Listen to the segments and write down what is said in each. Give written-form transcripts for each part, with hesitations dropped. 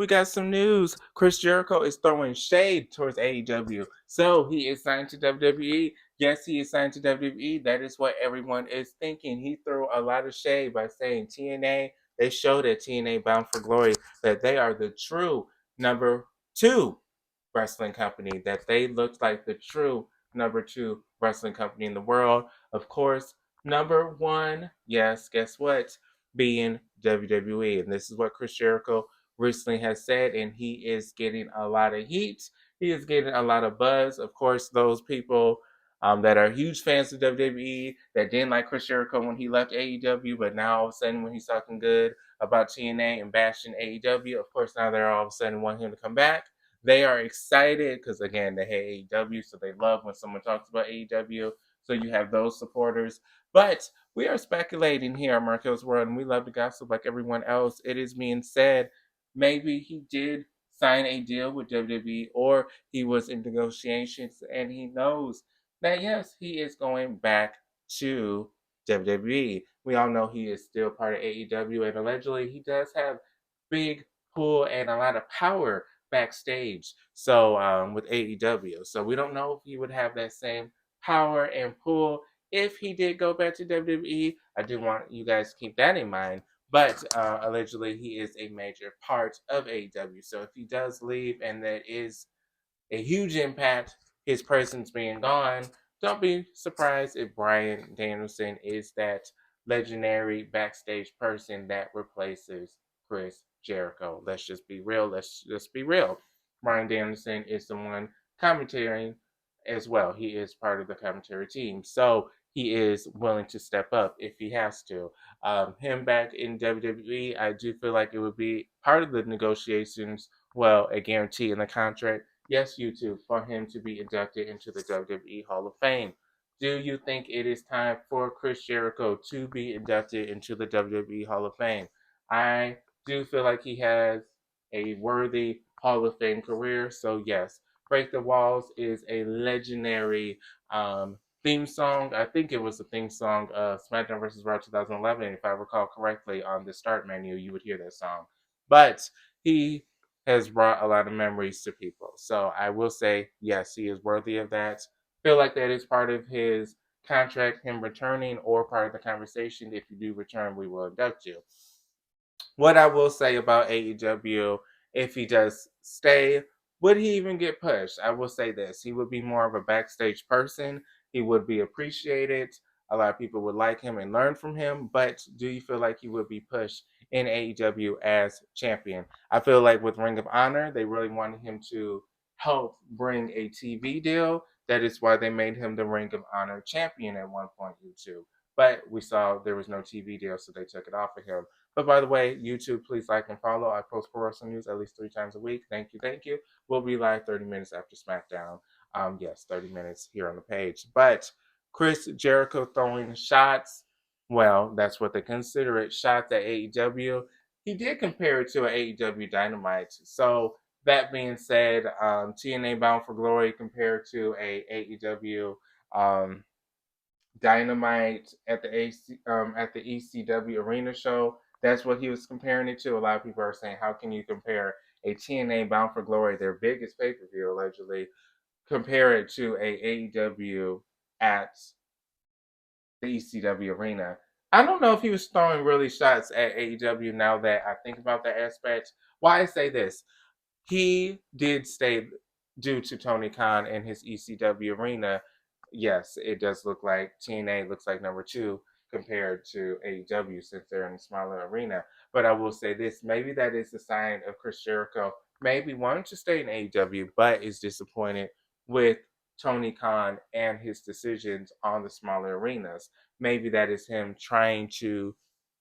We got some news. Chris Jericho is throwing shade towards AEW. So he is signed to WWE. Yes, he is signed to WWE. That is what everyone is thinking. He threw a lot of shade by saying TNA, they showed at TNA Bound for Glory that they are the true number two wrestling company, that they looked like the true number two wrestling company in the world. Of course, number one, yes, guess what? Being WWE. And this is what Chris Jericho recently has said, and he is getting a lot of heat. He is getting a lot of buzz. Of course, those people that are huge fans of WWE that didn't like Chris Jericho when he left AEW, but now all of a sudden when he's talking good about TNA and bashing AEW, of course now they're all of a sudden wanting him to come back. They are excited because again they hate AEW, so they love when someone talks about AEW. So you have those supporters, but we are speculating here on Marquelworld, and we love to gossip like everyone else. It is being said maybe he did sign a deal with WWE or he was in negotiations and he knows that yes, he is going back to WWE. We all know he is still part of AEW and allegedly he does have big pull and a lot of power backstage. So with AEW. So we don't know if he would have that same power and pull if he did go back to WWE. I do want you guys to keep that in mind. But allegedly, he is a major part of AEW. So if he does leave and that is a huge impact, his presence being gone, don't be surprised if Bryan Danielson is that legendary backstage person that replaces Chris Jericho. Let's just be real. Let's just be real. Bryan Danielson is the one commentating as well. He is part of the commentary team. So he is willing to step up if he has to. Him back in WWE, I do feel like it would be part of the negotiations, well, a guarantee in the contract. Yes, YouTube, for him to be inducted into the WWE Hall of Fame. Do you think it is time for Chris Jericho to be inducted into the WWE Hall of Fame? I do feel like he has a worthy Hall of Fame career, so yes. Break the Walls is a legendary theme song. I think it was the theme song of SmackDown vs. Raw 2011. If I recall correctly, on the start menu, you would hear that song. But he has brought a lot of memories to people. So I will say, yes, he is worthy of that. Feel like that is part of his contract, him returning, or part of the conversation. If you do return, we will induct you. What I will say about AEW, if he does stay, would he even get pushed? I will say this. He would be more of a backstage person. He would be appreciated. A lot of people would like him and learn from him. But do you feel like he would be pushed in AEW as champion? I feel like with Ring of Honor, they really wanted him to help bring a TV deal. That is why they made him the Ring of Honor champion at one point, YouTube. But we saw there was no TV deal, so they took it off of him. But by the way, YouTube, please like and follow. I post pro wrestling news at least 3 times a week. Thank you, thank you. We'll be live 30 minutes after SmackDown. Yes, 30 minutes here on the page. But Chris Jericho throwing shots, well, that's what they consider it, shots at AEW. He did compare it to an AEW Dynamite. So that being said, TNA Bound for Glory compared to a AEW Dynamite at at the ECW Arena show. That's what he was comparing it to. A lot of people are saying, how can you compare a TNA Bound for Glory, their biggest pay per view allegedly, compare it to a AEW at the ECW Arena? I don't know if he was throwing really shots at AEW now that I think about that aspect. Why I say this, he did stay due to Tony Khan and his ECW arena. Yes, it does look like TNA looks like number two compared to AEW since they're in a smaller arena. But I will say this, maybe that is a sign of Chris Jericho maybe wanting to stay in AEW, but is disappointed with Tony Khan and his decisions on the smaller arenas. Maybe that is him trying to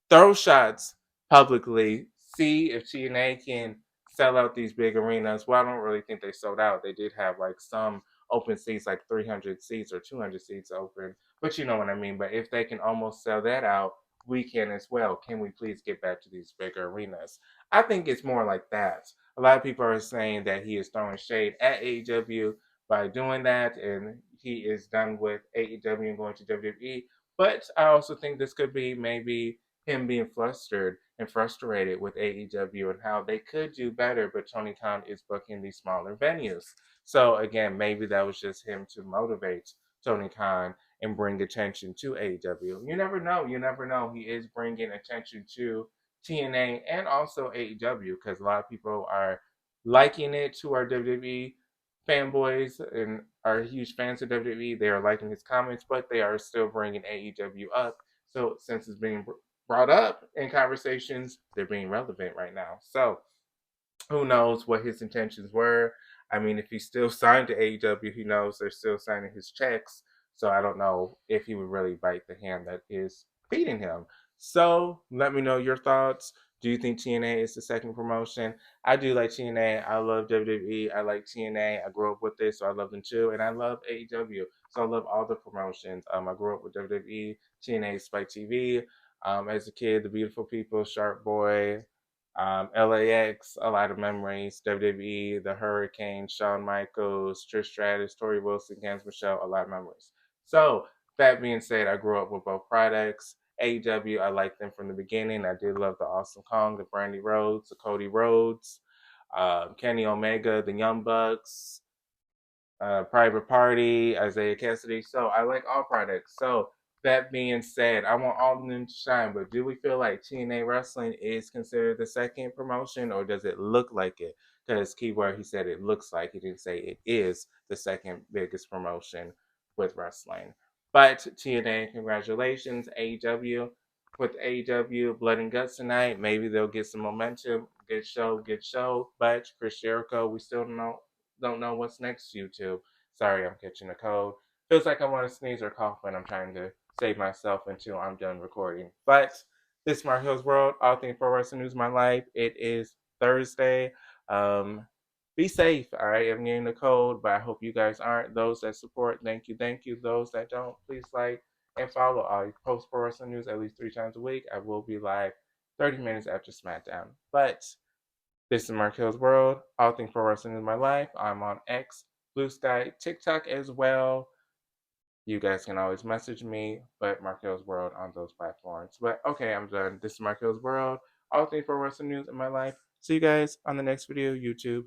throw shots publicly, see if TNA can sell out these big arenas. Well, I don't really think they sold out. They did have like some open seats, like 300 seats or 200 seats open, but you know what I mean. But if they can almost sell that out, we can as well. Can we please get back to these bigger arenas? I think it's more like that. A lot of people are saying that he is throwing shade at AEW by doing that, and he is done with AEW and going to WWE. But I also think this could be maybe him being flustered and frustrated with AEW and how they could do better, but Tony Khan is booking these smaller venues. So again, maybe that was just him to motivate Tony Khan and bring attention to AEW. You never know. You never know. He is bringing attention to TNA and also AEW because a lot of people are liking it to our WWE fanboys and are huge fans of WWE. They are liking his comments, but they are still bringing AEW up. So since it's being brought up in conversations, they're being relevant right now. So who knows what his intentions were. I mean, if he's still signed to AEW, he knows they're still signing his checks. So I don't know if he would really bite the hand that is feeding him. So let me know your thoughts. Do you think TNA is the second promotion? I do like TNA. I love WWE. I like TNA. I grew up with it, so I love them too. And I love AEW. So I love all the promotions. I grew up with WWE, TNA, Spike TV. As a kid, The Beautiful People, Shark Boy, LAX, a lot of memories. WWE, The Hurricane, Shawn Michaels, Trish Stratus, Tori Wilson, Gans Michelle, a lot of memories. So, that being said, I grew up with both products. AEW, I liked them from the beginning. I did love the Awesome Kong, the Brandy Rhodes, the Cody Rhodes, Kenny Omega, the Young Bucks, Private Party, Isaiah Cassidy. So I like all products. So that being said, I want all of them to shine. But do we feel like TNA Wrestling is considered the second promotion, or does it look like it? Because keyword, he said it looks like. He didn't say it is the second biggest promotion with wrestling. But TNA, congratulations, AEW. With AEW Blood and Guts tonight, maybe they'll get some momentum. Good show, good show. But Chris Jericho, we still don't know what's next, YouTube. Sorry, I'm catching a cold. Feels like I want to sneeze or cough, but I'm trying to save myself until I'm done recording. But this is Mark Hill's World, all things pro wrestling news, my life. It is Thursday. Um, be safe. All right, I'm getting a cold, but I hope you guys aren't. Those that support, thank you, thank you. Those that don't, please like and follow. I post pro wrestling news at least 3 times a week. I will be live 30 minutes after SmackDown. But this is Mark Hill's World. All things pro wrestling in my life. I'm on X, Blue Sky, TikTok as well. You guys can always message me, but Mark Hill's World on those platforms. But okay, I'm done. This is Mark Hill's World. All things pro wrestling news in my life. See you guys on the next video, YouTube.